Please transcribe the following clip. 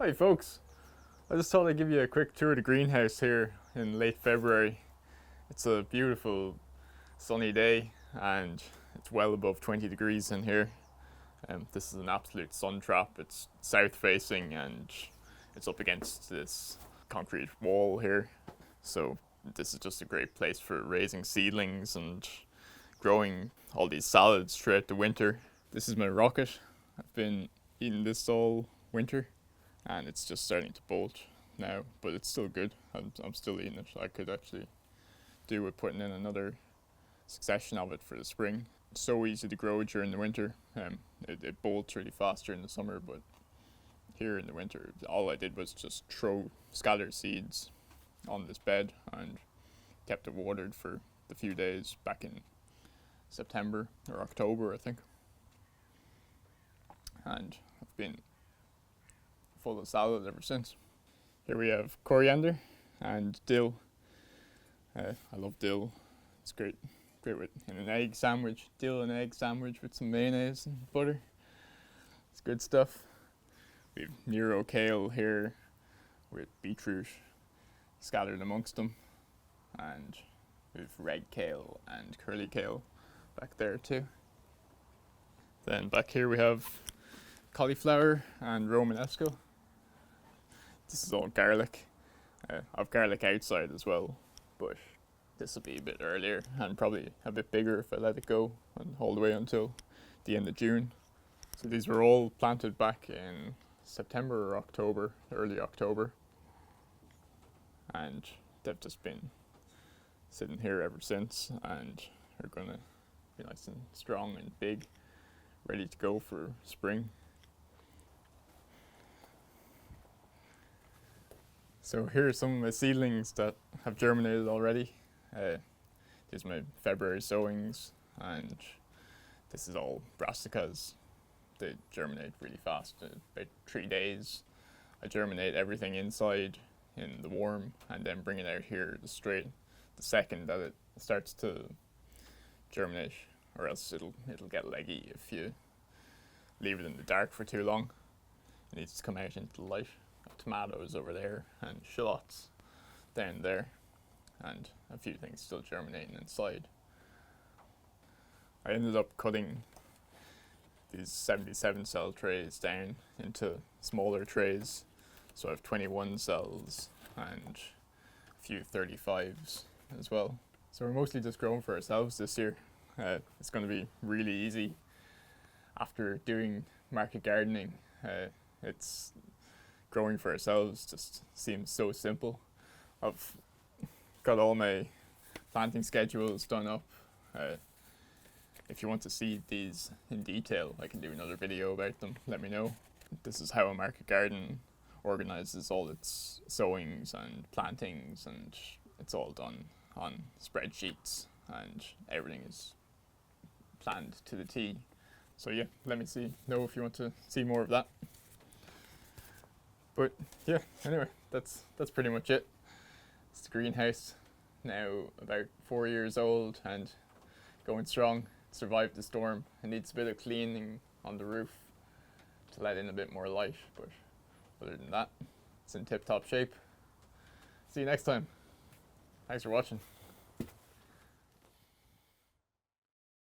Hi folks, I just thought I'd give you a quick tour of the greenhouse here in late February. It's a beautiful sunny day and it's well above 20 degrees in here. This is an absolute sun trap. It's south facing and it's up against this concrete wall here. So this is just a great place for raising seedlings and growing all these salads throughout the winter. This is my rocket. I've been eating this all winter and it's just starting to bolt now, but it's still good. I'm still eating it. I could actually do with putting in another succession of it for the spring. It's so easy to grow during the winter. It bolts really fast during the summer, but here in the winter, all I did was just throw scattered seeds on this bed and kept it watered for the few days back in September or October, I think. And I've been full of salad ever since. Here we have coriander and dill. I love dill. It's great with in an egg sandwich. Dill and egg sandwich with some mayonnaise and butter. It's good stuff. We have Nero kale here with beetroot scattered amongst them, and we have red kale and curly kale back there too. Then back here we have cauliflower and Romanesco. This is all garlic. I've garlic outside as well, but this will be a bit earlier and probably a bit bigger if I let it go and all the way until the end of June. So these were all planted back in September or October, early October, and they've just been sitting here ever since and are gonna be nice and strong and big, ready to go for spring. So here are some of my seedlings that have germinated already. These are my February sowings, and this is all brassicas. They germinate really fast. About 3 days, I germinate everything inside in the warm, and then bring it out here straight the second that it starts to germinate, or else it'll get leggy if you leave it in the dark for too long. It needs to come out into the light. Tomatoes over there and shallots down there, and a few things still germinating inside. I ended up cutting these 77 cell trays down into smaller trays, so I have 21 cells and a few 35s as well. So we're mostly just growing for ourselves this year. It's going to be really easy after doing market gardening. It's growing for ourselves just seems so simple. I've got all my planting schedules done up. If you want to see these in detail, I can do another video about them. Let me know. This is how a market garden organizes all its sowings and plantings, and it's all done on spreadsheets and everything is planned to the T. So yeah, let me know if you want to see more of that. But yeah, anyway, that's pretty much it. It's the greenhouse, now about 4 years old and going strong. It survived the storm. It needs a bit of cleaning on the roof to let in a bit more light, but other than that, it's in tip-top shape. See you next time. Thanks for watching.